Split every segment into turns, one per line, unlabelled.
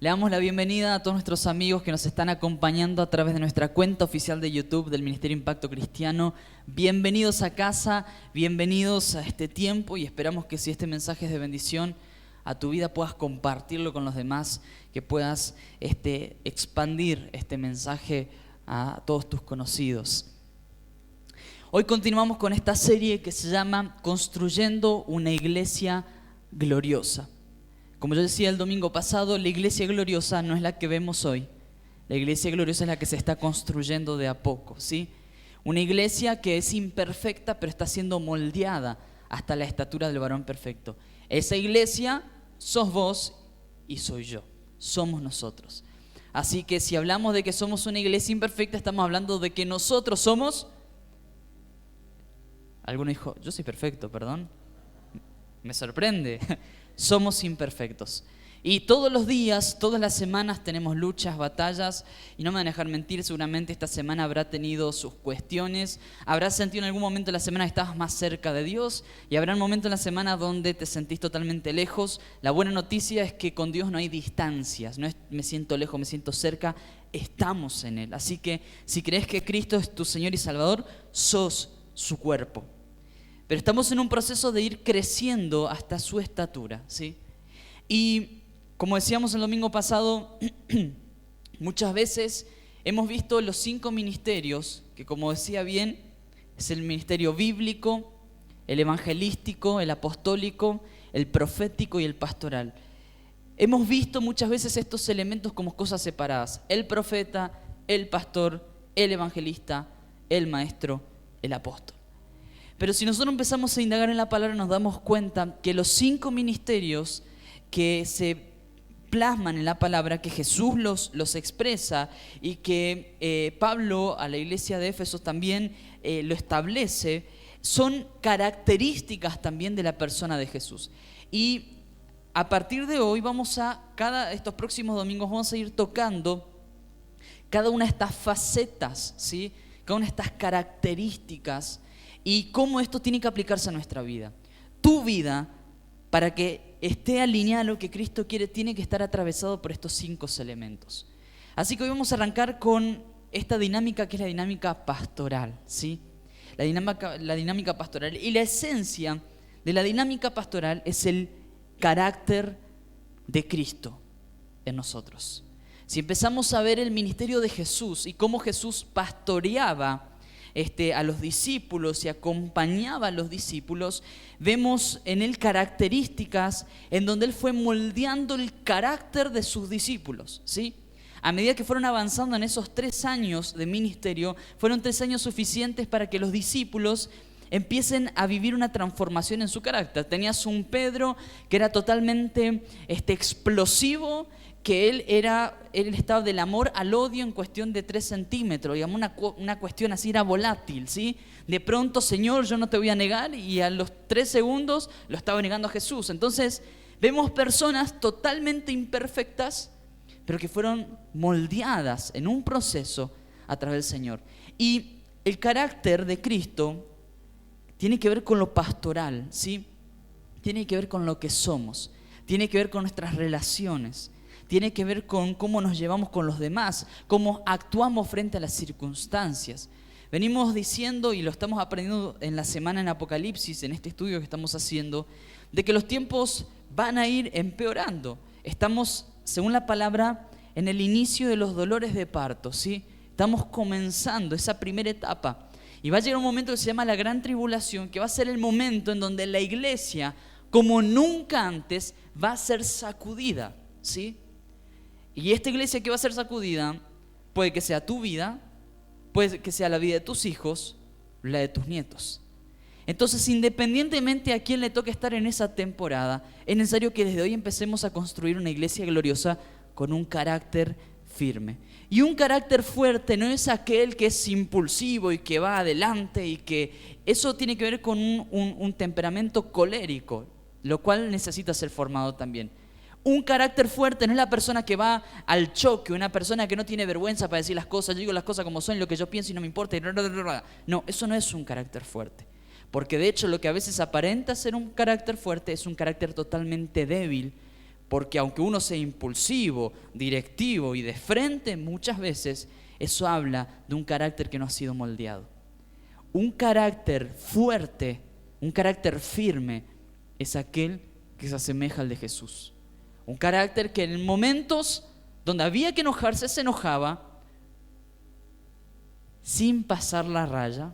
Le damos la bienvenida a todos nuestros amigos que nos están acompañando a través de nuestra cuenta oficial de YouTube del Ministerio Impacto Cristiano. Bienvenidos a casa, bienvenidos a este tiempo y esperamos que si este mensaje es de bendición a tu vida puedas compartirlo con los demás, que puedas expandir este mensaje a todos tus conocidos. Hoy continuamos con esta serie que se llama Construyendo una Iglesia Gloriosa. Como yo decía el domingo pasado, la iglesia gloriosa no es la que vemos hoy. La iglesia gloriosa es la que se está construyendo de a poco, ¿sí? Una iglesia que es imperfecta, pero está siendo moldeada hasta la estatura del varón perfecto. Esa iglesia sos vos y soy yo. Somos nosotros. Así que si hablamos de que somos una iglesia imperfecta, estamos hablando de que nosotros somos... Alguno dijo, yo soy perfecto, perdón. Me sorprende. Somos imperfectos. Y todos los días, todas las semanas tenemos luchas, batallas. Y no me van a dejar mentir, seguramente esta semana habrá tenido sus cuestiones. Habrás sentido en algún momento de la semana que estabas más cerca de Dios. Y habrá un momento en la semana donde te sentís totalmente lejos. La buena noticia es que con Dios no hay distancias. No es me siento lejos, me siento cerca. Estamos en Él. Así que si crees que Cristo es tu Señor y Salvador, sos su cuerpo. Pero estamos en un proceso de ir creciendo hasta su estatura, ¿sí? Y como decíamos el domingo pasado, muchas veces hemos visto los 5 ministerios, que como decía bien, es el ministerio bíblico, el evangelístico, el apostólico, el profético y el pastoral. Hemos visto muchas veces estos elementos como cosas separadas. El profeta, el pastor, el evangelista, el maestro, el apóstol. Pero si nosotros empezamos a indagar en la palabra, nos damos cuenta que los 5 ministerios que se plasman en la palabra, que Jesús los expresa y que Pablo a la iglesia de Éfeso también lo establece, son características también de la persona de Jesús. Y a partir de hoy estos próximos domingos vamos a ir tocando cada una de estas facetas, ¿sí? Cada una de estas características y cómo esto tiene que aplicarse a nuestra vida. Tu vida, para que esté alineada a lo que Cristo quiere, tiene que estar atravesado por estos 5 elementos. Así que hoy vamos a arrancar con esta dinámica que es la dinámica pastoral, ¿sí? La dinámica pastoral. Y la esencia de la dinámica pastoral es el carácter de Cristo en nosotros. Si empezamos a ver el ministerio de Jesús y cómo Jesús pastoreaba a los discípulos y acompañaba a los discípulos, vemos en él características en donde él fue moldeando el carácter de sus discípulos, ¿sí? A medida que fueron avanzando en esos 3 años de ministerio, fueron 3 años suficientes para que los discípulos empiecen a vivir una transformación en su carácter. Tenías un Pedro que era totalmente explosivo, que él estaba del amor al odio en cuestión de 3 centímetros, digamos una cuestión así, era volátil, ¿sí? De pronto, Señor, yo no te voy a negar, y a los 3 segundos lo estaba negando a Jesús. Entonces, vemos personas totalmente imperfectas, pero que fueron moldeadas en un proceso a través del Señor. Y el carácter de Cristo tiene que ver con lo pastoral, ¿sí? Tiene que ver con lo que somos, tiene que ver con nuestras relaciones, tiene que ver con cómo nos llevamos con los demás, cómo actuamos frente a las circunstancias. Venimos diciendo, y lo estamos aprendiendo en la semana en Apocalipsis, en este estudio que estamos haciendo, de que los tiempos van a ir empeorando. Estamos, según la palabra, en el inicio de los dolores de parto, ¿sí? Estamos comenzando esa primera etapa. Y va a llegar un momento que se llama la Gran Tribulación, que va a ser el momento en donde la iglesia, como nunca antes, va a ser sacudida, ¿sí? Y esta iglesia que va a ser sacudida puede que sea tu vida, puede que sea la vida de tus hijos, la de tus nietos. Entonces, independientemente a quién le toque estar en esa temporada, es necesario que desde hoy empecemos a construir una iglesia gloriosa con un carácter firme. Y un carácter fuerte no es aquel que es impulsivo y que va adelante, y que eso tiene que ver con un temperamento colérico, lo cual necesita ser formado también. Un carácter fuerte no es la persona que va al choque, una persona que no tiene vergüenza para decir las cosas, yo digo las cosas como son, lo que yo pienso y no me importa. No, eso no es un carácter fuerte. Porque de hecho lo que a veces aparenta ser un carácter fuerte es un carácter totalmente débil, Porque aunque uno sea impulsivo, directivo y de frente, muchas veces eso habla de un carácter que no ha sido moldeado. Un carácter fuerte, un carácter firme, es aquel que se asemeja al de Jesús. Un carácter que en momentos donde había que enojarse, se enojaba, sin pasar la raya,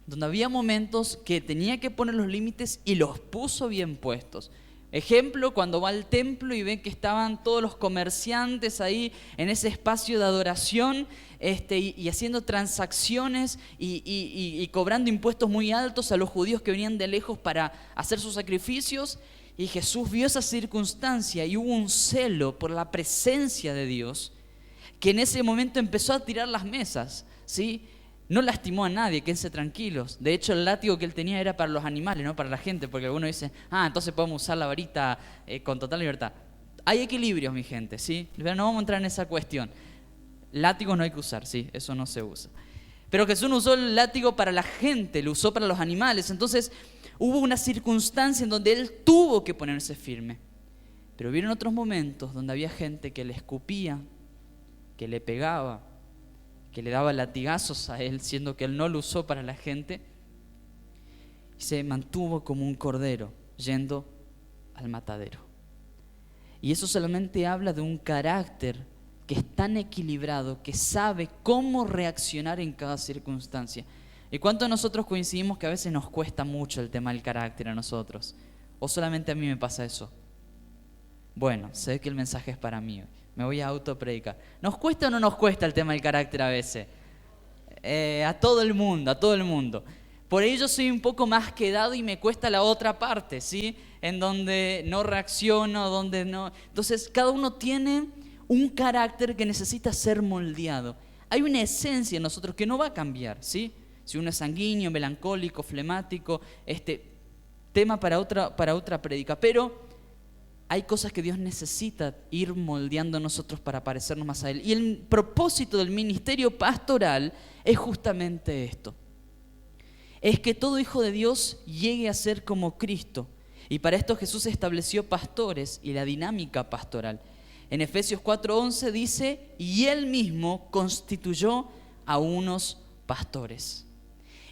donde había momentos que tenía que poner los límites y los puso bien puestos. Ejemplo, cuando va al templo y ve que estaban todos los comerciantes ahí en ese espacio de adoración y haciendo transacciones y cobrando impuestos muy altos a los judíos que venían de lejos para hacer sus sacrificios. Y Jesús vio esa circunstancia y hubo un celo por la presencia de Dios que en ese momento empezó a tirar las mesas, ¿sí? No lastimó a nadie, quédense tranquilos. De hecho, el látigo que él tenía era para los animales, no para la gente, porque algunos dicen, entonces podemos usar la varita con total libertad. Hay equilibrios, mi gente, ¿sí? Pero no vamos a entrar en esa cuestión. Látigos no hay que usar, ¿sí? Eso no se usa. Pero Jesús no usó el látigo para la gente, lo usó para los animales. Entonces, hubo una circunstancia en donde él tuvo que ponerse firme. Pero hubieron otros momentos donde había gente que le escupía, que le pegaba, que le daba latigazos a él, siendo que él no lo usó para la gente, y se mantuvo como un cordero yendo al matadero. Y eso solamente habla de un carácter que es tan equilibrado, que sabe cómo reaccionar en cada circunstancia. ¿Y cuántos de nosotros coincidimos que a veces nos cuesta mucho el tema del carácter a nosotros? ¿O solamente a mí me pasa eso? Bueno, sé que el mensaje es para mí. Me voy a autopredicar. ¿Nos cuesta o no nos cuesta el tema del carácter a veces? A todo el mundo, a todo el mundo. Por ello yo soy un poco más quedado y me cuesta la otra parte, ¿sí? En donde no reacciono, donde no... Entonces, cada uno tiene un carácter que necesita ser moldeado. Hay una esencia en nosotros que no va a cambiar, ¿sí? Si uno es sanguíneo, melancólico, flemático, tema para otra prédica. Pero hay cosas que Dios necesita ir moldeando a nosotros para parecernos más a Él. Y el propósito del ministerio pastoral es justamente esto. Es que todo hijo de Dios llegue a ser como Cristo. Y para esto Jesús estableció pastores y la dinámica pastoral. En Efesios 4:11 dice, y Él mismo constituyó a unos pastores.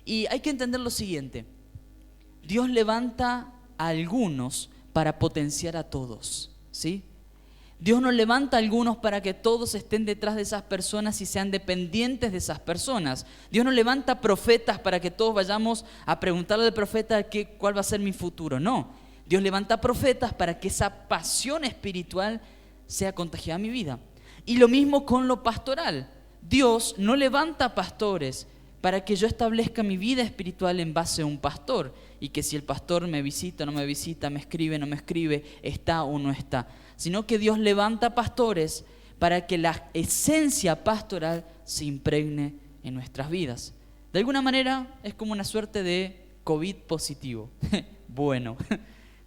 Y hay que entender lo siguiente. Dios levanta a algunos para potenciar a todos, ¿sí? Dios no levanta a algunos para que todos estén detrás de esas personas y sean dependientes de esas personas. Dios no levanta profetas para que todos vayamos a preguntarle al profeta cuál va a ser mi futuro. No, Dios levanta profetas para que esa pasión espiritual sea contagiada en mi vida. Y lo mismo con lo pastoral. Dios no levanta pastores para que yo establezca mi vida espiritual en base a un pastor y que si el pastor me visita o no me visita, me escribe o no me escribe, está o no está, sino que Dios levanta pastores para que la esencia pastoral se impregne en nuestras vidas. De alguna manera es como una suerte de COVID positivo, bueno,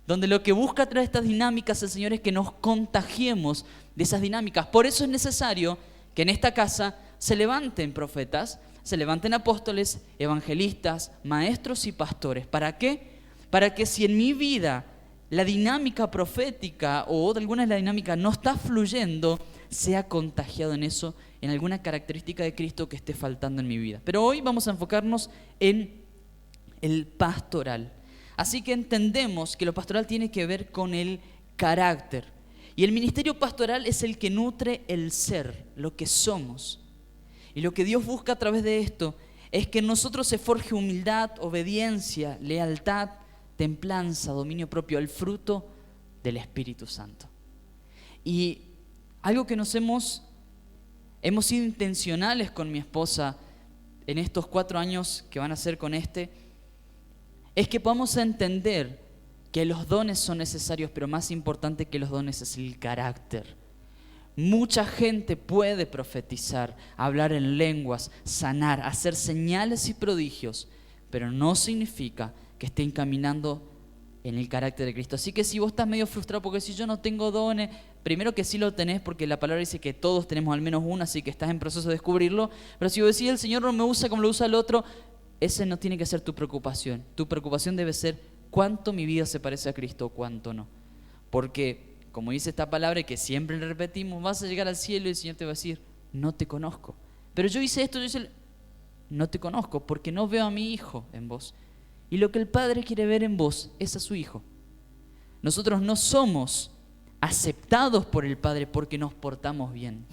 donde lo que busca a través de estas dinámicas el Señor es que nos contagiemos de esas dinámicas. Por eso es necesario que en esta casa se levanten profetas, se levanten apóstoles, evangelistas, maestros y pastores. ¿Para qué? Para que si en mi vida la dinámica profética o de alguna de la dinámica no está fluyendo, sea contagiado en eso, en alguna característica de Cristo que esté faltando en mi vida. Pero hoy vamos a enfocarnos en el pastoral. Así que entendemos que lo pastoral tiene que ver con el carácter. Y el ministerio pastoral es el que nutre el ser, lo que somos. Y lo que Dios busca a través de esto es que en nosotros se forje humildad, obediencia, lealtad, templanza, dominio propio, el fruto del Espíritu Santo. Y algo que hemos sido intencionales con mi esposa en estos 4 años que van a ser con es que podamos entender que los dones son necesarios, pero más importante que los dones es el carácter. Mucha gente puede profetizar, hablar en lenguas, sanar, hacer señales y prodigios, pero no significa que estén caminando en el carácter de Cristo. Así que si vos estás medio frustrado porque si yo no tengo dones, primero que sí lo tenés porque la palabra dice que todos tenemos al menos uno, así que estás en proceso de descubrirlo, pero si vos decís el Señor no me usa como lo usa el otro, ese no tiene que ser tu preocupación. Tu preocupación debe ser cuánto mi vida se parece a Cristo o cuánto no. Porque como dice esta palabra y que siempre le repetimos, vas a llegar al cielo y el Señor te va a decir, no te conozco. Pero yo hice esto, no te conozco porque no veo a mi hijo en vos. Y lo que el Padre quiere ver en vos es a su hijo. Nosotros no somos aceptados por el Padre porque nos portamos bien,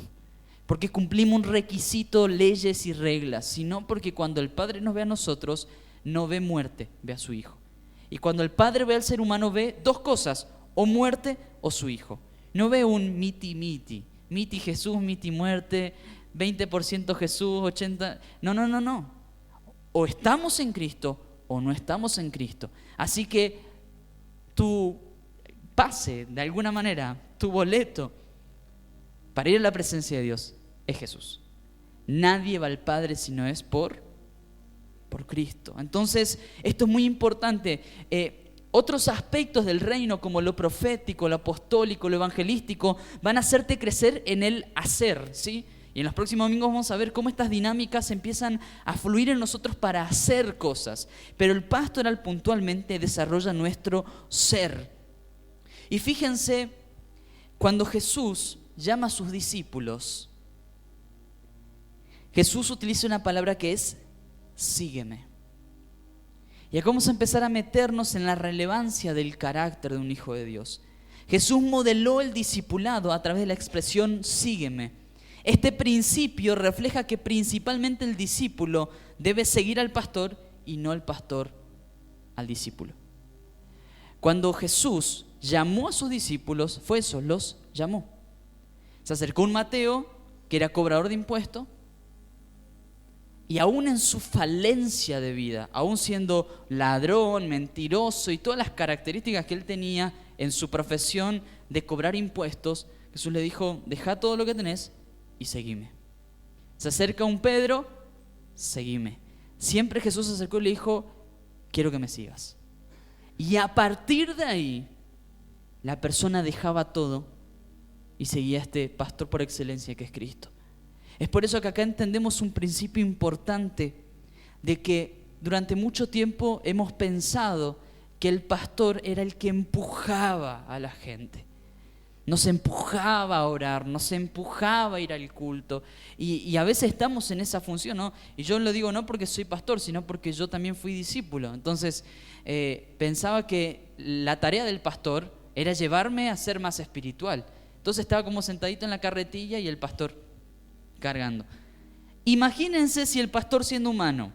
porque cumplimos un requisito, leyes y reglas, sino porque cuando el Padre nos ve a nosotros, no ve muerte, ve a su hijo. Y cuando el Padre ve al ser humano, ve dos cosas, o muerte o su hijo. No ve un miti Jesús, miti muerte, 20% Jesús, 80%. No. O estamos en Cristo o no estamos en Cristo. Así que tu pase, de alguna manera, tu boleto para ir a la presencia de Dios es Jesús. Nadie va al Padre si no es por Cristo. Entonces, esto es muy importante. Otros aspectos del reino, como lo profético, lo apostólico, lo evangelístico, van a hacerte crecer en el hacer, ¿sí? Y en los próximos domingos vamos a ver cómo estas dinámicas empiezan a fluir en nosotros para hacer cosas. Pero el pastoral puntualmente desarrolla nuestro ser. Y fíjense, cuando Jesús llama a sus discípulos, Jesús utiliza una palabra que es sígueme. Y acá vamos a empezar a meternos en la relevancia del carácter de un hijo de Dios. Jesús modeló el discipulado a través de la expresión sígueme. Este principio refleja que principalmente el discípulo debe seguir al pastor y no el pastor al discípulo. Cuando Jesús llamó a sus discípulos, fue eso, los llamó. Se acercó un Mateo, que era cobrador de impuestos, y aún en su falencia de vida, aún siendo ladrón, mentiroso y todas las características que él tenía en su profesión de cobrar impuestos, Jesús le dijo, deja todo lo que tenés y seguime. Se acerca un Pedro, seguime. Siempre Jesús se acercó y le dijo, quiero que me sigas. Y a partir de ahí, la persona dejaba todo y seguía a este pastor por excelencia que es Cristo. Es por eso que acá entendemos un principio importante de que durante mucho tiempo hemos pensado que el pastor era el que empujaba a la gente. Nos empujaba a orar, nos empujaba a ir al culto. Y a veces estamos en esa función, ¿no? Y yo lo digo no porque soy pastor, sino porque yo también fui discípulo. Entonces, pensaba que la tarea del pastor era llevarme a ser más espiritual. Entonces estaba como sentadito en la carretilla y el pastor cargando. Imagínense si el pastor, siendo humano,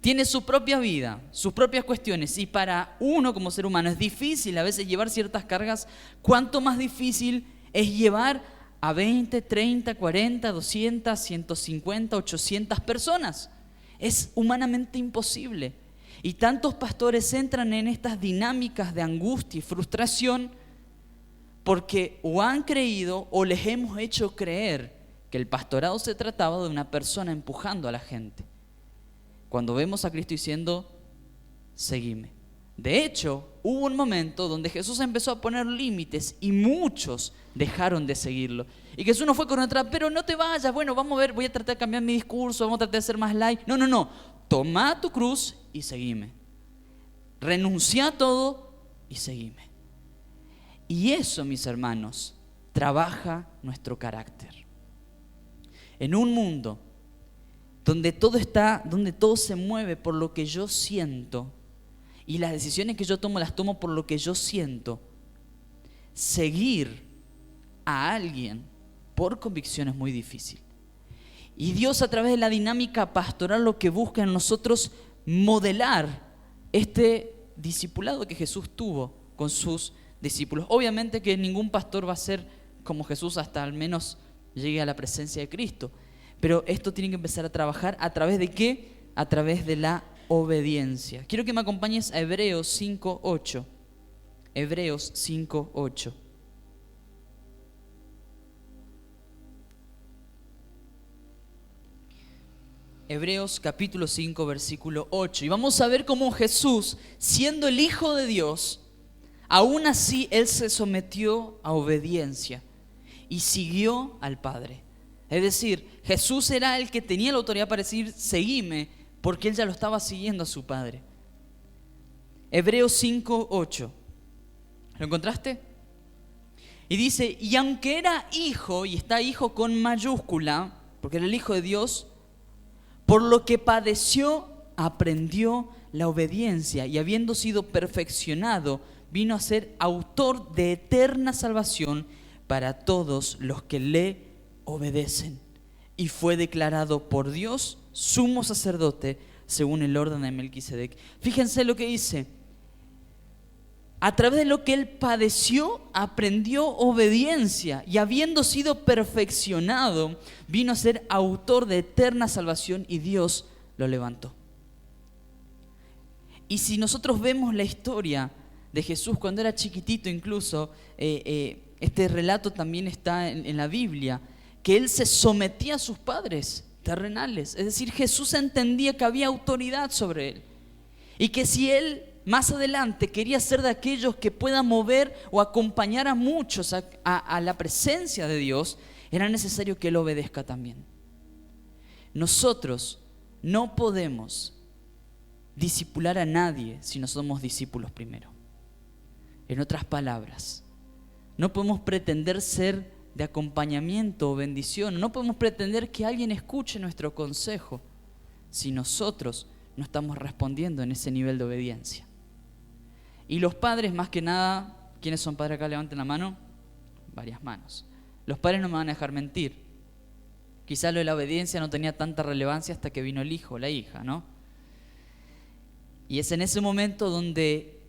tiene su propia vida, sus propias cuestiones, y para uno como ser humano es difícil a veces llevar ciertas cargas, ¿cuánto más difícil es llevar a 20, 30, 40, 200, 150, 800 personas? Es humanamente imposible. Y tantos pastores entran en estas dinámicas de angustia y frustración porque o han creído o les hemos hecho creer que el pastorado se trataba de una persona empujando a la gente, cuando vemos a Cristo diciendo, seguime. De hecho, hubo un momento donde Jesús empezó a poner límites y muchos dejaron de seguirlo. Y Jesús no fue con otra, pero no te vayas, bueno, vamos a ver, voy a tratar de cambiar mi discurso, vamos a tratar de ser más light. No, toma tu cruz y seguime. Renuncia a todo y seguime. Y eso, mis hermanos, trabaja nuestro carácter. En un mundo donde todo se mueve por lo que yo siento y las decisiones que yo tomo las tomo por lo que yo siento, seguir a alguien por convicción es muy difícil. Y Dios, a través de la dinámica pastoral, lo que busca en nosotros modelar este discipulado que Jesús tuvo con sus discípulos. Obviamente que ningún pastor va a ser como Jesús hasta al menos llegue a la presencia de Cristo. Pero esto tiene que empezar a trabajar ¿a través de qué? A través de la obediencia. Quiero que me acompañes a Hebreos 5:8. Hebreos 5:8. Hebreos capítulo 5, versículo 8. Y vamos a ver cómo Jesús, siendo el Hijo de Dios, aún así Él se sometió a obediencia y siguió al Padre. Es decir, Jesús era el que tenía la autoridad para decir, seguime, porque Él ya lo estaba siguiendo a su Padre. Hebreos 5:8. ¿Lo encontraste? Y dice, y aunque era hijo, y está hijo con mayúscula, porque era el Hijo de Dios, por lo que padeció, aprendió la obediencia, y habiendo sido perfeccionado, vino a ser autor de eterna salvación para todos los que le obedecen. Y fue declarado por Dios sumo sacerdote según el orden de Melquisedec. Fíjense lo que dice. A través de lo que él padeció, aprendió obediencia, y habiendo sido perfeccionado, vino a ser autor de eterna salvación, y Dios lo levantó. Y si nosotros vemos la historia de Jesús cuando era chiquitito, incluso, este relato también está en la Biblia, que él se sometía a sus padres terrenales. Es decir, Jesús entendía que había autoridad sobre él, y que si él más adelante quería ser de aquellos que puedan mover o acompañar a muchos a la presencia de Dios, era necesario que él obedezca también. Nosotros no podemos discipular a nadie si no somos discípulos primero. En otras palabras, no podemos pretender ser de acompañamiento o bendición, no podemos pretender que alguien escuche nuestro consejo si nosotros no estamos respondiendo en ese nivel de obediencia. Y los padres, más que nada, ¿quiénes son padres acá? Levanten la mano. Varias manos. Los padres no me van a dejar mentir. Quizás lo de la obediencia no tenía tanta relevancia hasta que vino el hijo o la hija, ¿no? Y es en ese momento donde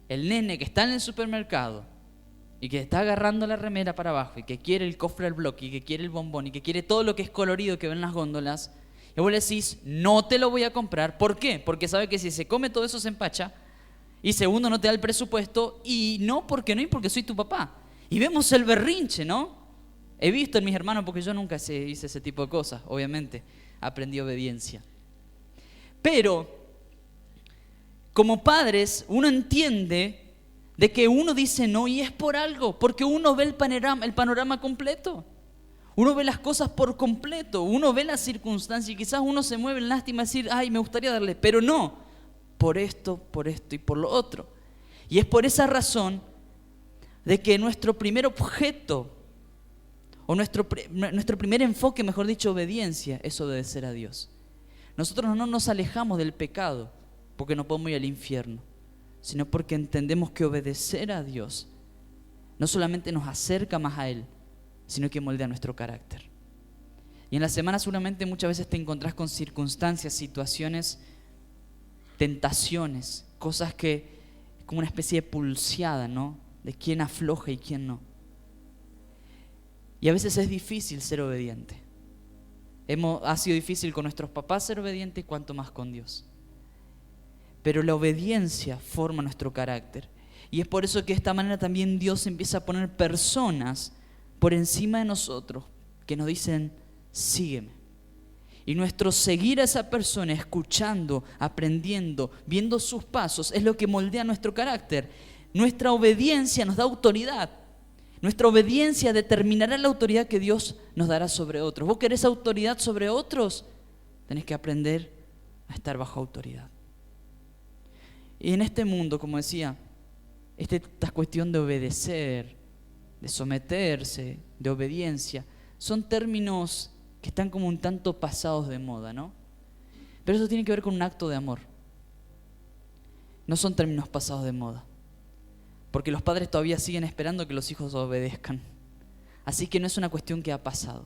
el nene que está en el supermercado y que está agarrando la remera para abajo y que quiere el cofre del bloque y que quiere el bombón y que quiere todo lo que es colorido que ven en las góndolas, y vos le decís, no te lo voy a comprar. ¿Por qué? Porque sabe que si se come todo eso se empacha. Y segundo, no te da el presupuesto. Y no, porque soy tu papá. Y vemos el berrinche, ¿no? He visto en mis hermanos, porque yo nunca hice ese tipo de cosas, obviamente. Aprendí obediencia. Pero, como padres, uno entiende de que uno dice no y es por algo, porque uno ve el panorama completo. Uno ve las cosas por completo, uno ve las circunstancias y quizás uno se mueve en lástima y decir, ay, me gustaría darle, pero no, por esto y por lo otro. Y es por esa razón de que nuestro primer objeto, o nuestro primer enfoque, mejor dicho, obediencia, es obedecer a Dios. Nosotros no nos alejamos del pecado porque no podemos ir al infierno, sino porque entendemos que obedecer a Dios no solamente nos acerca más a Él, sino que moldea nuestro carácter. Y en la semana seguramente muchas veces te encontrás con circunstancias, situaciones, tentaciones, cosas que es como una especie de pulseada, ¿no? De quién afloja y quién no. Y a veces es difícil ser obediente. Ha sido difícil con nuestros papás ser obedientes, cuanto más con Dios. Pero la obediencia forma nuestro carácter. Y es por eso que de esta manera también Dios empieza a poner personas por encima de nosotros que nos dicen, sígueme. Y nuestro seguir a esa persona, escuchando, aprendiendo, viendo sus pasos, es lo que moldea nuestro carácter. Nuestra obediencia nos da autoridad. Nuestra obediencia determinará la autoridad que Dios nos dará sobre otros. ¿Vos querés autoridad sobre otros? Tenés que aprender a estar bajo autoridad. Y en este mundo, como decía, esta cuestión de obedecer, de someterse, de obediencia, son términos que están como un tanto pasados de moda, ¿no? Pero eso tiene que ver con un acto de amor. No son términos pasados de moda, porque los padres todavía siguen esperando que los hijos obedezcan. Así que no es una cuestión que ha pasado.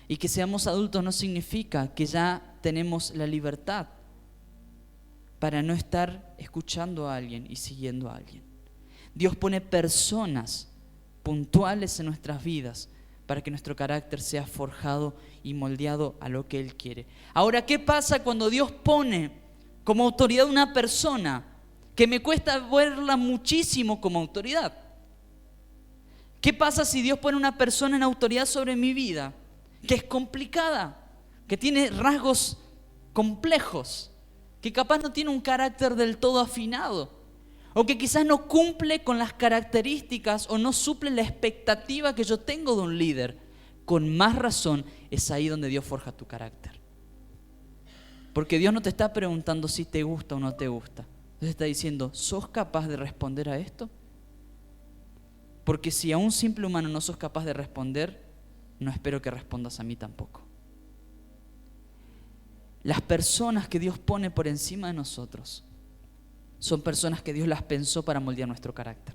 Y que seamos adultos no significa que ya tenemos la libertad para no estar escuchando a alguien y siguiendo a alguien. Dios pone personas puntuales en nuestras vidas para que nuestro carácter sea forjado y moldeado a lo que Él quiere. Ahora, ¿qué pasa cuando Dios pone como autoridad una persona que me cuesta verla muchísimo como autoridad? ¿Qué pasa si Dios pone una persona en autoridad sobre mi vida que es complicada, que tiene rasgos complejos, que capaz no tiene un carácter del todo afinado, o que quizás no cumple con las características o no suple la expectativa que yo tengo de un líder? Con más razón es ahí donde Dios forja tu carácter. Porque Dios no te está preguntando si te gusta o no te gusta. Dios está diciendo, ¿sos capaz de responder a esto? Porque si a un simple humano no sos capaz de responder, no espero que respondas a mí tampoco. Las personas que Dios pone por encima de nosotros son personas que Dios las pensó para moldear nuestro carácter.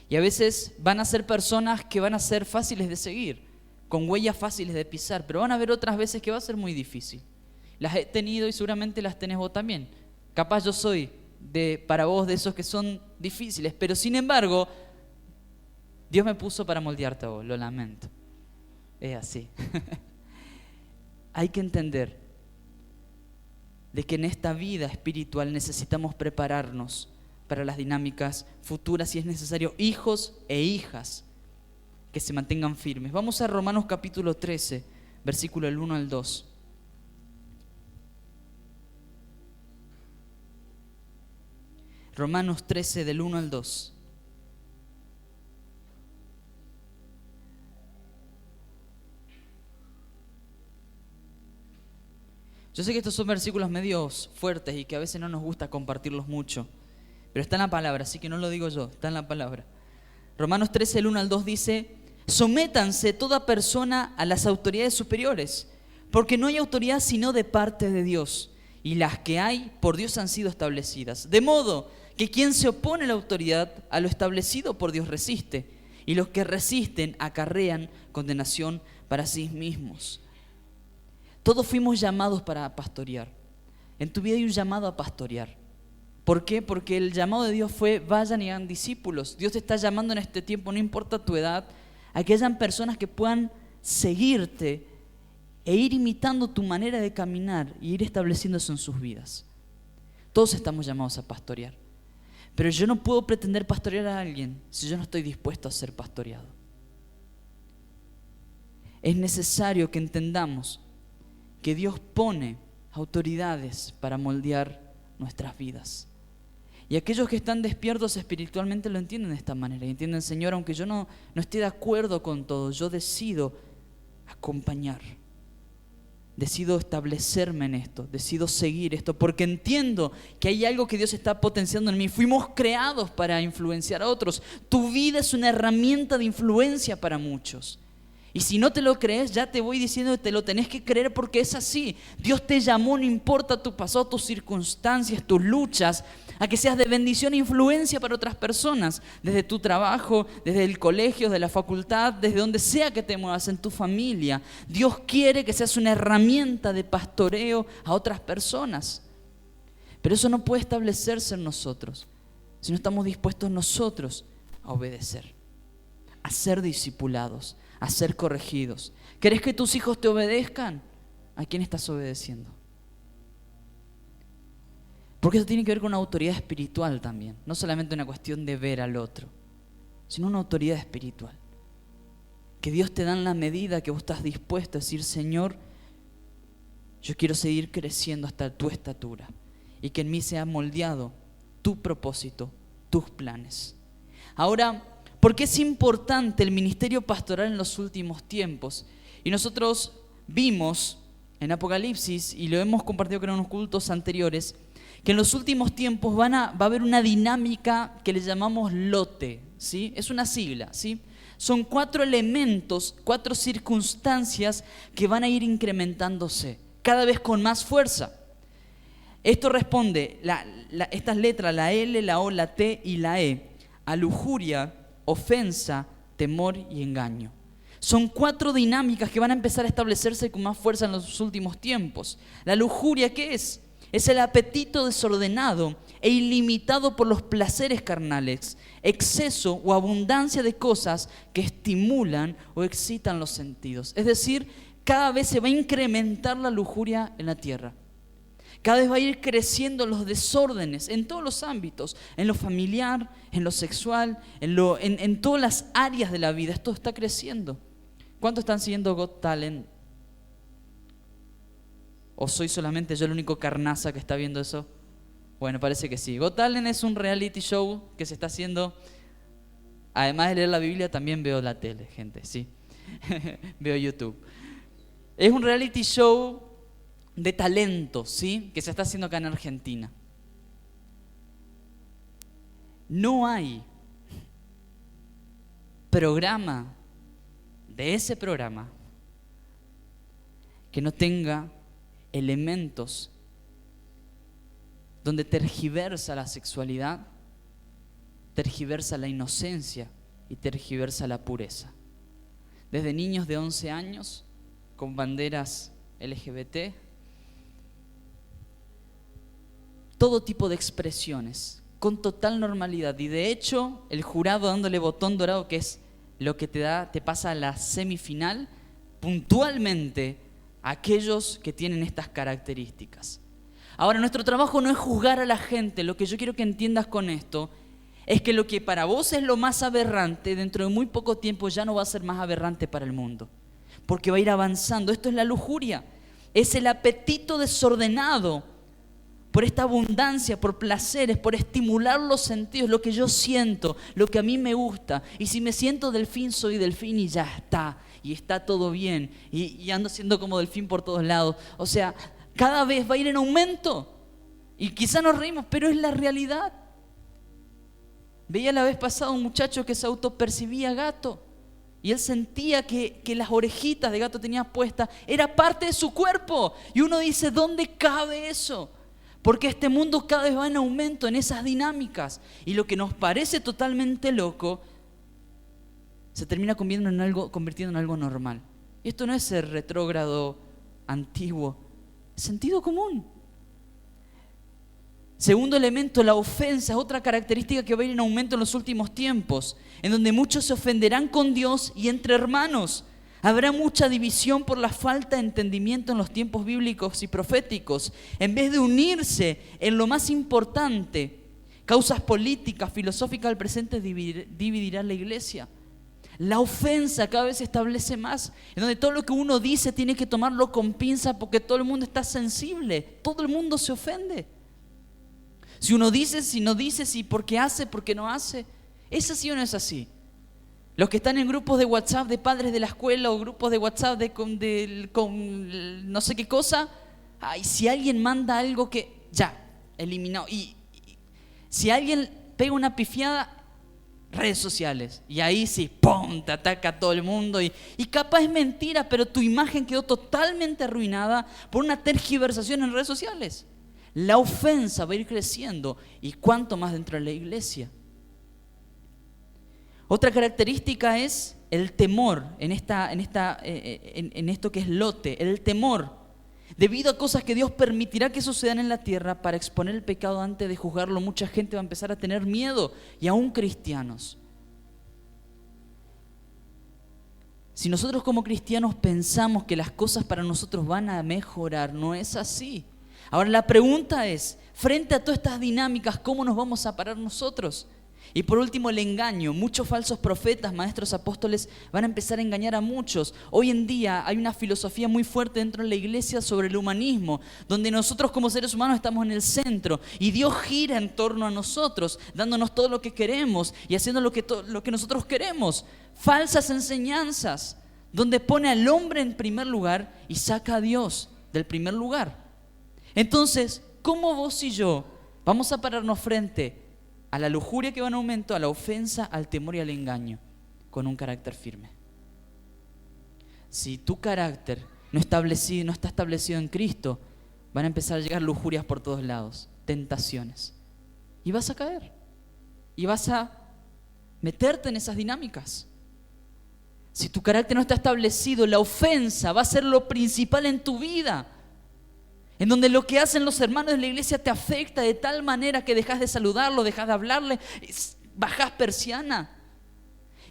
Y a veces van a ser personas que van a ser fáciles de seguir, con huellas fáciles de pisar, pero van a haber otras veces que va a ser muy difícil. Las he tenido y seguramente las tenés vos también. Capaz yo soy para vos de esos que son difíciles, pero sin embargo, Dios me puso para moldearte a vos, lo lamento. Es así. Hay que entender de que en esta vida espiritual necesitamos prepararnos para las dinámicas futuras y es necesario hijos e hijas que se mantengan firmes. Vamos a Romanos capítulo 13, versículo del 1 al 2. Romanos 13 del 1 al 2. Yo sé que estos son versículos medios fuertes y que a veces no nos gusta compartirlos mucho, pero está en la palabra, así que no lo digo yo, está en la palabra. Romanos 13, el 1 al 2 dice: sométanse toda persona a las autoridades superiores, porque no hay autoridad sino de parte de Dios, y las que hay por Dios han sido establecidas. De modo que quien se opone a la autoridad, a lo establecido por Dios resiste, y los que resisten acarrean condenación para sí mismos. Todos fuimos llamados para pastorear. En tu vida hay un llamado a pastorear. ¿Por qué? Porque el llamado de Dios fue: vayan y hagan discípulos. Dios te está llamando en este tiempo, no importa tu edad, a que hayan personas que puedan seguirte e ir imitando tu manera de caminar y ir estableciéndose en sus vidas. Todos estamos llamados a pastorear. Pero yo no puedo pretender pastorear a alguien si yo no estoy dispuesto a ser pastoreado. Es necesario que entendamos que Dios pone autoridades para moldear nuestras vidas. Y aquellos que están despiertos espiritualmente lo entienden de esta manera. Y entienden: Señor, aunque yo no esté de acuerdo con todo, yo decido acompañar. Decido establecerme en esto, decido seguir esto, porque entiendo que hay algo que Dios está potenciando en mí. Fuimos creados para influenciar a otros. Tu vida es una herramienta de influencia para muchos. Y si no te lo crees, ya te voy diciendo que te lo tenés que creer, porque es así. Dios te llamó, no importa tu pasado, tus circunstancias, tus luchas, a que seas de bendición e influencia para otras personas, desde tu trabajo, desde el colegio, desde la facultad, desde donde sea que te muevas, en tu familia. Dios quiere que seas una herramienta de pastoreo a otras personas. Pero eso no puede establecerse en nosotros si no estamos dispuestos nosotros a obedecer, a ser discipulados, a ser corregidos. ¿Querés que tus hijos te obedezcan? ¿A quién estás obedeciendo? Porque eso tiene que ver con una autoridad espiritual también. No solamente una cuestión de ver al otro, sino una autoridad espiritual. Que Dios te da en la medida que vos estás dispuesto a decir: Señor, yo quiero seguir creciendo hasta tu estatura. Y que en mí sea moldeado tu propósito, tus planes. Ahora, ¿por qué es importante el ministerio pastoral en los últimos tiempos? Y nosotros vimos en Apocalipsis, y lo hemos compartido con unos cultos anteriores, que en los últimos tiempos va a haber una dinámica que le llamamos lote, ¿sí? Es una sigla, ¿sí? Son 4 elementos, 4 circunstancias que van a ir incrementándose, cada vez con más fuerza. Esto responde, estas letras, la L, la O, la T y la E, a lujuria, ofensa, temor y engaño. Son 4 dinámicas que van a empezar a establecerse con más fuerza en los últimos tiempos. La lujuria, ¿qué es? Es el apetito desordenado e ilimitado por los placeres carnales, exceso o abundancia de cosas que estimulan o excitan los sentidos. Es decir, cada vez se va a incrementar la lujuria en la tierra. Cada vez va a ir creciendo los desórdenes en todos los ámbitos, en lo familiar, en lo sexual, en todas las áreas de la vida. Esto está creciendo. ¿Cuántos están siguiendo Got Talent? ¿O soy solamente yo el único carnaza que está viendo eso? Bueno, parece que sí. Got Talent es un reality show que se está haciendo. Además de leer la Biblia, también veo la tele, gente, sí. Veo YouTube. Es un reality show de talento, ¿sí? Que se está haciendo acá en Argentina. No hay programa, que no tenga elementos donde tergiversa la sexualidad, tergiversa la inocencia y tergiversa la pureza. Desde niños de 11 años con banderas LGBT, todo tipo de expresiones con total normalidad, y de hecho el jurado dándole botón dorado, que es lo que te pasa a la semifinal, puntualmente a aquellos que tienen estas características. Ahora, nuestro trabajo no es juzgar a la gente. Lo que yo quiero que entiendas con esto es que lo que para vos es lo más aberrante, dentro de muy poco tiempo ya no va a ser más aberrante para el mundo, porque va a ir avanzando. Esto es la lujuria, es el apetito desordenado por esta abundancia, por placeres, por estimular los sentidos, lo que yo siento, lo que a mí me gusta. Y si me siento delfín, soy delfín y ya está, y está todo bien, y ando siendo como delfín por todos lados. O sea, cada vez va a ir en aumento, y quizá nos reímos, pero es la realidad. Veía la vez pasada un muchacho que se autopercibía gato, y él sentía que las orejitas de gato tenía puestas, era parte de su cuerpo. Y uno dice, ¿dónde cabe eso? Porque este mundo cada vez va en aumento en esas dinámicas. Y lo que nos parece totalmente loco se termina convirtiendo en algo normal. Y esto no es ser retrógrado, antiguo, es sentido común. Segundo elemento, la ofensa es otra característica que va a ir en aumento en los últimos tiempos, en donde muchos se ofenderán con Dios y entre hermanos. Habrá mucha división por la falta de entendimiento en los tiempos bíblicos y proféticos. En vez de unirse en lo más importante, causas políticas, filosóficas del presente dividirán la iglesia. La ofensa cada vez se establece más, en donde todo lo que uno dice tiene que tomarlo con pinza porque todo el mundo está sensible, todo el mundo se ofende. Si uno dice, si no dice, si porque hace, porque no hace. ¿Es así o no es así? Los que están en grupos de WhatsApp de padres de la escuela o grupos de WhatsApp con no sé qué cosa, ay, si alguien manda algo que ya, eliminado. Y si alguien pega una pifiada, redes sociales. Y ahí sí, ¡pum!, te ataca a todo el mundo. Y capaz es mentira, pero tu imagen quedó totalmente arruinada por una tergiversación en redes sociales. La ofensa va a ir creciendo, y cuánto más dentro de la iglesia. Otra característica es el temor en esto que es lote, el temor, debido a cosas que Dios permitirá que sucedan en la tierra para exponer el pecado antes de juzgarlo. Mucha gente va a empezar a tener miedo, y aún cristianos. Si nosotros como cristianos pensamos que las cosas para nosotros van a mejorar, no es así. Ahora la pregunta es, frente a todas estas dinámicas, ¿cómo nos vamos a parar nosotros? Y por último, el engaño. Muchos falsos profetas, maestros, apóstoles van a empezar a engañar a muchos. Hoy en día hay una filosofía muy fuerte dentro de la iglesia sobre el humanismo, donde nosotros como seres humanos estamos en el centro y Dios gira en torno a nosotros, dándonos todo lo que queremos y haciendo lo que nosotros queremos. Falsas enseñanzas, donde pone al hombre en primer lugar y saca a Dios del primer lugar. Entonces, ¿cómo vos y yo vamos a pararnos frente a la lujuria que va en aumento, a la ofensa, al temor y al engaño, con un carácter firme? Si tu carácter no está establecido en Cristo, van a empezar a llegar lujurias por todos lados, tentaciones, y vas a caer, y vas a meterte en esas dinámicas. Si tu carácter no está establecido, la ofensa va a ser lo principal en tu vida, en donde lo que hacen los hermanos de la iglesia te afecta de tal manera que dejas de saludarlo, dejas de hablarle, bajás persiana.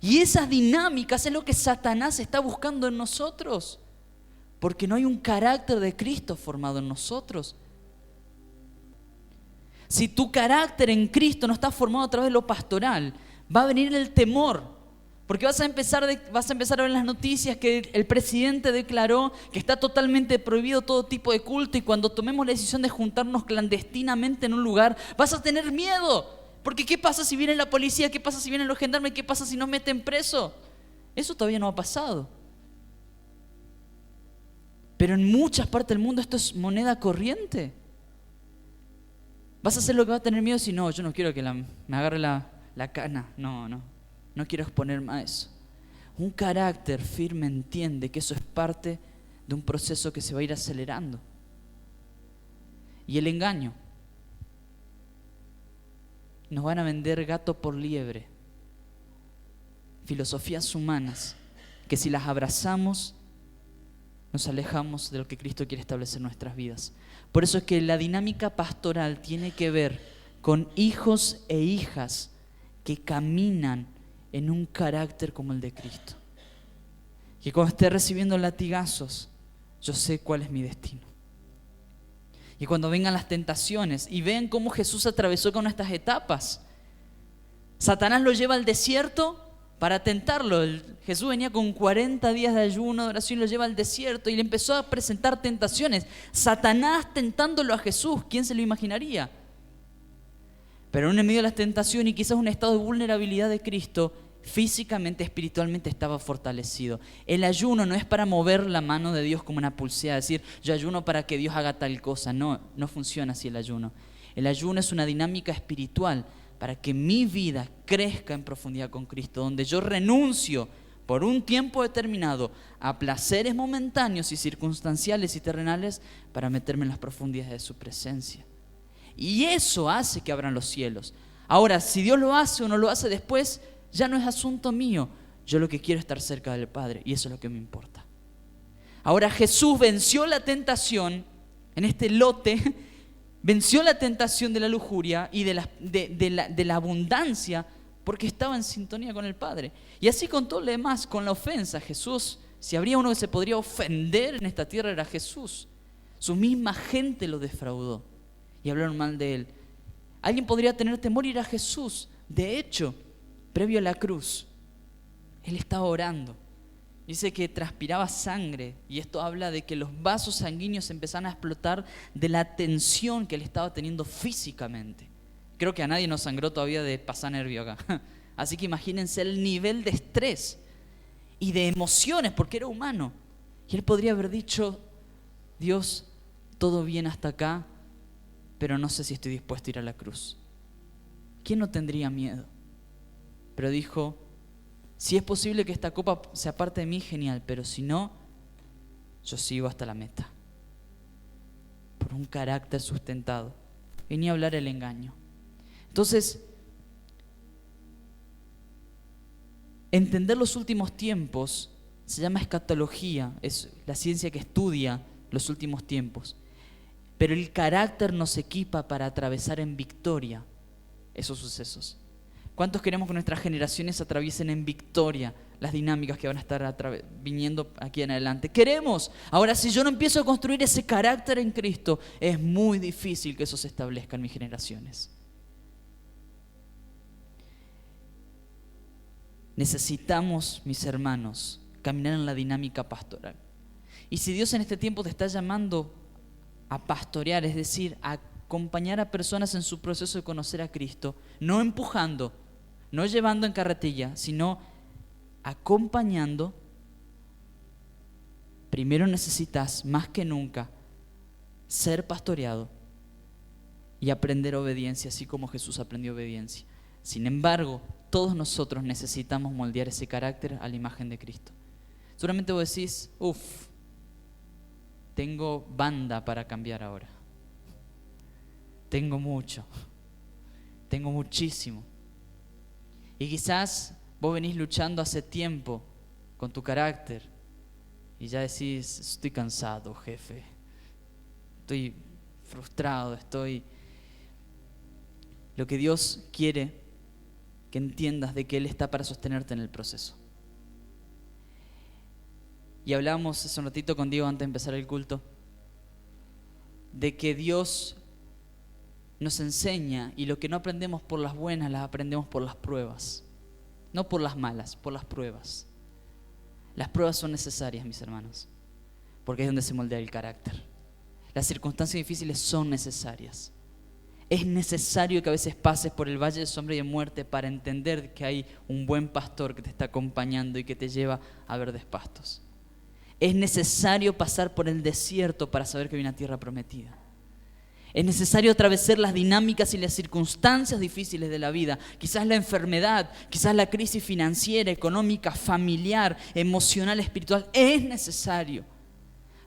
Y esas dinámicas es lo que Satanás está buscando en nosotros, porque no hay un carácter de Cristo formado en nosotros. Si tu carácter en Cristo no está formado a través de lo pastoral, va a venir el temor. Porque vas a empezar a ver en las noticias que el presidente declaró que está totalmente prohibido todo tipo de culto, y cuando tomemos la decisión de juntarnos clandestinamente en un lugar, vas a tener miedo. Porque ¿qué pasa si viene la policía? ¿Qué pasa si vienen los gendarmes? ¿Qué pasa si nos meten preso? Eso todavía no ha pasado. Pero en muchas partes del mundo esto es moneda corriente. ¿Vas a hacer lo que vas a tener miedo? Si no, yo no quiero que me agarre la cana. No quiero exponerme a eso. Un carácter firme entiende que eso es parte de un proceso que se va a ir acelerando. Y el engaño. Nos van a vender gato por liebre. Filosofías humanas que si las abrazamos nos alejamos de lo que Cristo quiere establecer en nuestras vidas. Por eso es que la dinámica pastoral tiene que ver con hijos e hijas que caminan en un carácter como el de Cristo. Que cuando esté recibiendo latigazos, yo sé cuál es mi destino. Y cuando vengan las tentaciones y vean cómo Jesús atravesó con estas etapas. Satanás lo lleva al desierto para tentarlo. Jesús venía con 40 días de ayuno, de oración, lo lleva al desierto y le empezó a presentar tentaciones. Satanás tentándolo a Jesús, ¿quién se lo imaginaría? Pero en medio de las tentaciones y quizás un estado de vulnerabilidad de Cristo, físicamente, espiritualmente estaba fortalecido. El ayuno no es para mover la mano de Dios como una pulseada, decir, yo ayuno para que Dios haga tal cosa. No, no funciona así el ayuno. El ayuno es una dinámica espiritual para que mi vida crezca en profundidad con Cristo, donde yo renuncio por un tiempo determinado a placeres momentáneos y circunstanciales y terrenales para meterme en las profundidades de su presencia. Y eso hace que abran los cielos. Ahora, si Dios lo hace o no lo hace después, ya no es asunto mío. Yo lo que quiero es estar cerca del Padre y eso es lo que me importa. Ahora Jesús venció la tentación en este lote, venció la tentación de la lujuria y de la abundancia porque estaba en sintonía con el Padre. Y así con todo lo demás, con la ofensa. Jesús, si habría uno que se podría ofender en esta tierra era Jesús. Su misma gente lo defraudó y hablaron mal de él. Alguien podría tener temor y ir a Jesús. De hecho, previo a la cruz, él estaba orando. Dice que transpiraba sangre y esto habla de que los vasos sanguíneos empezaron a explotar de la tensión que él estaba teniendo físicamente. Creo que a nadie nos sangró todavía de pasar nervio acá. Así que imagínense el nivel de estrés y de emociones porque era humano. Y él podría haber dicho, Dios, todo bien hasta acá, pero no sé si estoy dispuesto a ir a la cruz. ¿Quién no tendría miedo? Pero dijo, si es posible que esta copa sea parte de mí, genial, pero si no, yo sigo hasta la meta. Por un carácter sustentado. Y ni hablar el engaño. Entonces, entender los últimos tiempos se llama escatología, es la ciencia que estudia los últimos tiempos. Pero el carácter nos equipa para atravesar en victoria esos sucesos. ¿Cuántos queremos que nuestras generaciones atraviesen en victoria las dinámicas que van a estar viniendo aquí en adelante? Queremos. Ahora, si yo no empiezo a construir ese carácter en Cristo, es muy difícil que eso se establezca en mis generaciones. Necesitamos, mis hermanos, caminar en la dinámica pastoral. Y si Dios en este tiempo te está llamando a pastorear, es decir, a acompañar a personas en su proceso de conocer a Cristo, no empujando, no llevando en carretilla, sino acompañando, primero necesitas más que nunca ser pastoreado y aprender obediencia, así como Jesús aprendió obediencia. Sin embargo, todos nosotros necesitamos moldear ese carácter a la imagen de Cristo. Seguramente vos decís, tengo banda para cambiar ahora. Tengo mucho. Tengo muchísimo. Y quizás vos venís luchando hace tiempo con tu carácter y ya decís, estoy cansado, jefe. Estoy frustrado, Lo que Dios quiere que entiendas de que Él está para sostenerte en el proceso. Y hablábamos hace un ratito con Diego antes de empezar el culto, de que Dios nos enseña y lo que no aprendemos por las buenas, las aprendemos por las pruebas. No por las malas, por las pruebas. Las pruebas son necesarias, mis hermanos, porque es donde se moldea el carácter. Las circunstancias difíciles son necesarias. Es necesario que a veces pases por el valle de sombra y de muerte para entender que hay un buen pastor que te está acompañando y que te lleva a verdes pastos. Es necesario pasar por el desierto para saber que hay una tierra prometida. Es necesario atravesar las dinámicas y las circunstancias difíciles de la vida. Quizás la enfermedad, quizás la crisis financiera, económica, familiar, emocional, espiritual. Es necesario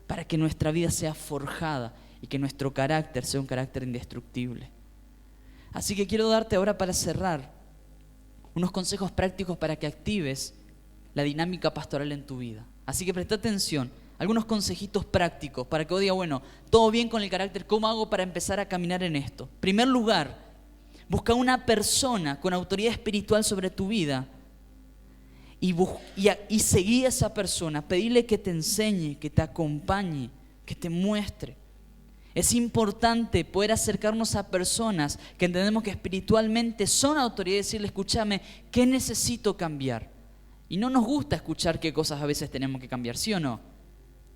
para que nuestra vida sea forjada y que nuestro carácter sea un carácter indestructible. Así que quiero darte ahora, para cerrar, unos consejos prácticos para que actives la dinámica pastoral en tu vida. Así que presta atención. Algunos consejitos prácticos para que vos digas, bueno, todo bien con el carácter, ¿cómo hago para empezar a caminar en esto? En primer lugar, busca una persona con autoridad espiritual sobre tu vida y seguí a esa persona, pedirle que te enseñe, que te acompañe, que te muestre. Es importante poder acercarnos a personas que entendemos que espiritualmente son autoridad y decirle, escúchame, ¿qué necesito cambiar? Y no nos gusta escuchar qué cosas a veces tenemos que cambiar, ¿sí o no?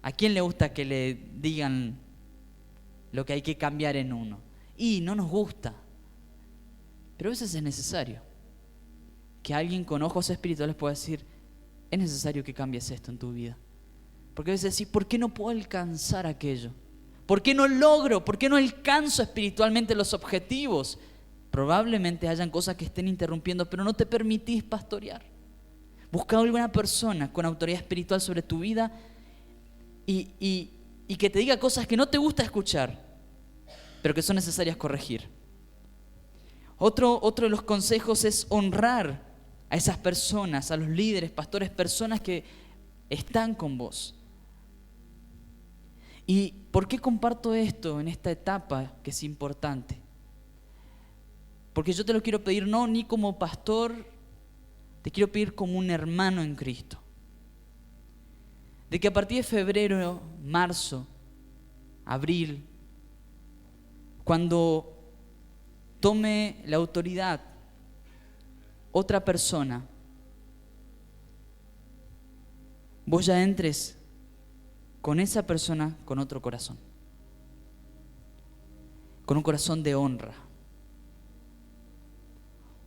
¿A quién le gusta que le digan lo que hay que cambiar en uno? Y no nos gusta. Pero a veces es necesario que alguien con ojos espirituales pueda decir, es necesario que cambies esto en tu vida. Porque a veces decís, ¿por qué no puedo alcanzar aquello? ¿Por qué no logro? ¿Por qué no alcanzo espiritualmente los objetivos? Probablemente hayan cosas que estén interrumpiendo, pero no te permitís pastorear. Busca a alguna persona con autoridad espiritual sobre tu vida y que te diga cosas que no te gusta escuchar, pero que son necesarias corregir. Otro de los consejos es honrar a esas personas, a los líderes, pastores, personas que están con vos. ¿Y por qué comparto esto en esta etapa que es importante? Porque yo te lo quiero pedir no ni como pastor, te quiero pedir como un hermano en Cristo. De que a partir de febrero, marzo, abril, cuando tome la autoridad otra persona, vos ya entres con esa persona con otro corazón, con un corazón de honra.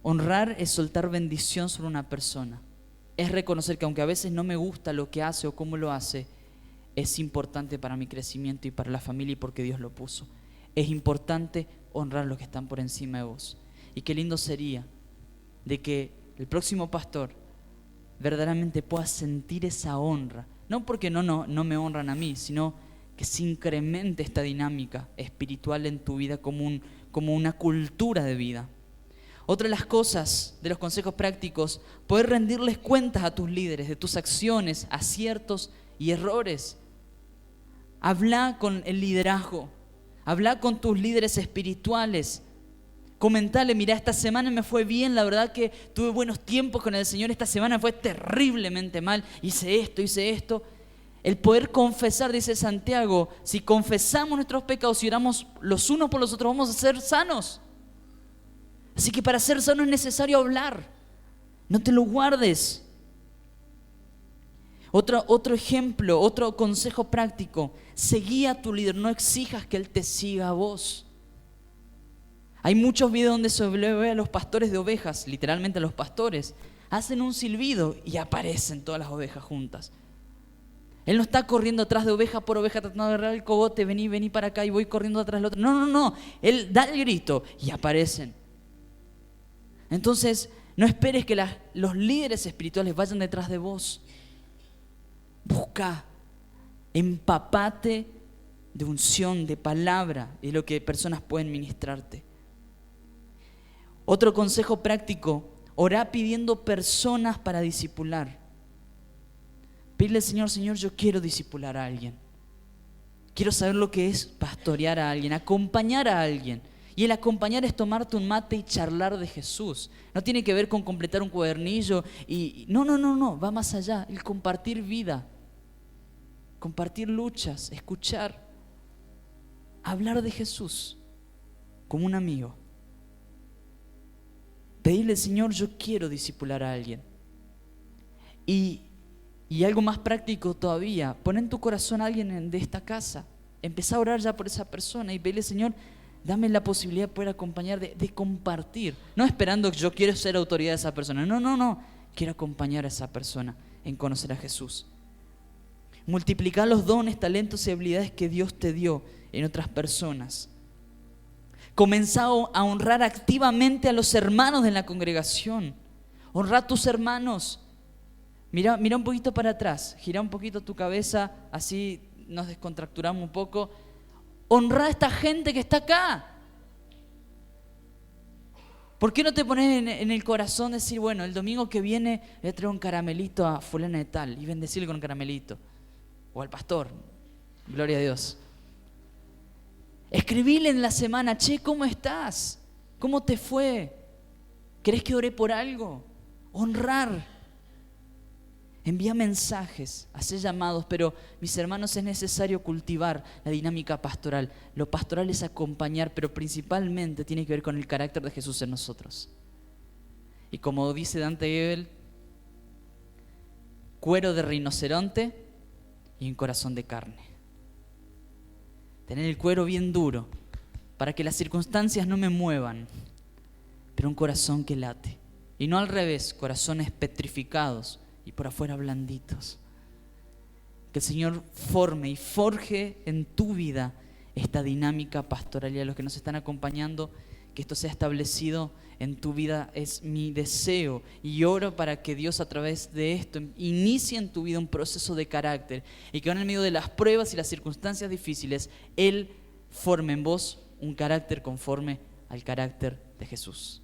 Honrar es soltar bendición sobre una persona. Es reconocer que aunque a veces no me gusta lo que hace o cómo lo hace, es importante para mi crecimiento y para la familia y porque Dios lo puso. Es importante honrar a los que están por encima de vos. Y qué lindo sería de que el próximo pastor verdaderamente pueda sentir esa honra. No porque no me honran a mí, sino que se incremente esta dinámica espiritual en tu vida como una cultura de vida. Otra de las cosas, de los consejos prácticos, poder rendirles cuentas a tus líderes de tus acciones, aciertos y errores. Habla con el liderazgo, habla con tus líderes espirituales. Comentale, mira, esta semana me fue bien, la verdad que tuve buenos tiempos con el Señor, esta semana fue terriblemente mal, hice esto. El poder confesar, dice Santiago, si confesamos nuestros pecados y oramos los unos por los otros, vamos a ser sanos. Así que para ser sano es necesario hablar. No te lo guardes. Otro ejemplo, otro consejo práctico. Seguí a tu líder, no exijas que él te siga a vos. Hay muchos videos donde se ve a los pastores de ovejas, literalmente a los pastores, hacen un silbido y aparecen todas las ovejas juntas. Él no está corriendo atrás de oveja por oveja tratando de agarrar el cogote, vení para acá y voy corriendo atrás del otro. No. Él da el grito y aparecen. Entonces, no esperes que los líderes espirituales vayan detrás de vos. Busca, empapate de unción, de palabra, y lo que personas pueden ministrarte. Otro consejo práctico, orá pidiendo personas para discipular. Pídele al Señor, yo quiero discipular a alguien. Quiero saber lo que es pastorear a alguien, acompañar a alguien. Y el acompañar es tomarte un mate y charlar de Jesús. No tiene que ver con completar un cuadernillo. No, va más allá. El compartir vida, compartir luchas, escuchar, hablar de Jesús como un amigo. Pedirle al Señor, yo quiero discipular a alguien. Y algo más práctico todavía, pon en tu corazón a alguien de esta casa. Empezá a orar ya por esa persona y pedirle, Señor, dame la posibilidad de poder acompañar, de compartir. No esperando que yo quiero ser autoridad de esa persona. No. Quiero acompañar a esa persona en conocer a Jesús. Multiplicar los dones, talentos y habilidades que Dios te dio en otras personas. Comenzá a honrar activamente a los hermanos de la congregación. Honra a tus hermanos. Mira un poquito para atrás, gira un poquito tu cabeza, así nos descontracturamos un poco. Honra a esta gente que está acá. ¿Por qué no te pones en el corazón decir, bueno, el domingo que viene le traigo un caramelito a fulana de tal y bendecirle con un caramelito? O al pastor, gloria a Dios. Escribile en la semana, che, ¿cómo estás? ¿Cómo te fue? ¿Querés que ore por algo? Honrar. Envía mensajes, hace llamados, pero mis hermanos, es necesario cultivar la dinámica pastoral. Lo pastoral es acompañar, pero principalmente tiene que ver con el carácter de Jesús en nosotros. Y como dice Dante Gebel, cuero de rinoceronte y un corazón de carne. Tener el cuero bien duro para que las circunstancias no me muevan, pero un corazón que late. Y no al revés, corazones petrificados y por afuera blanditos. Que el Señor forme y forje en tu vida esta dinámica pastoral. Y a los que nos están acompañando, que esto sea establecido en tu vida es mi deseo. Y oro para que Dios a través de esto inicie en tu vida un proceso de carácter. Y que en el medio de las pruebas y las circunstancias difíciles, Él forme en vos un carácter conforme al carácter de Jesús.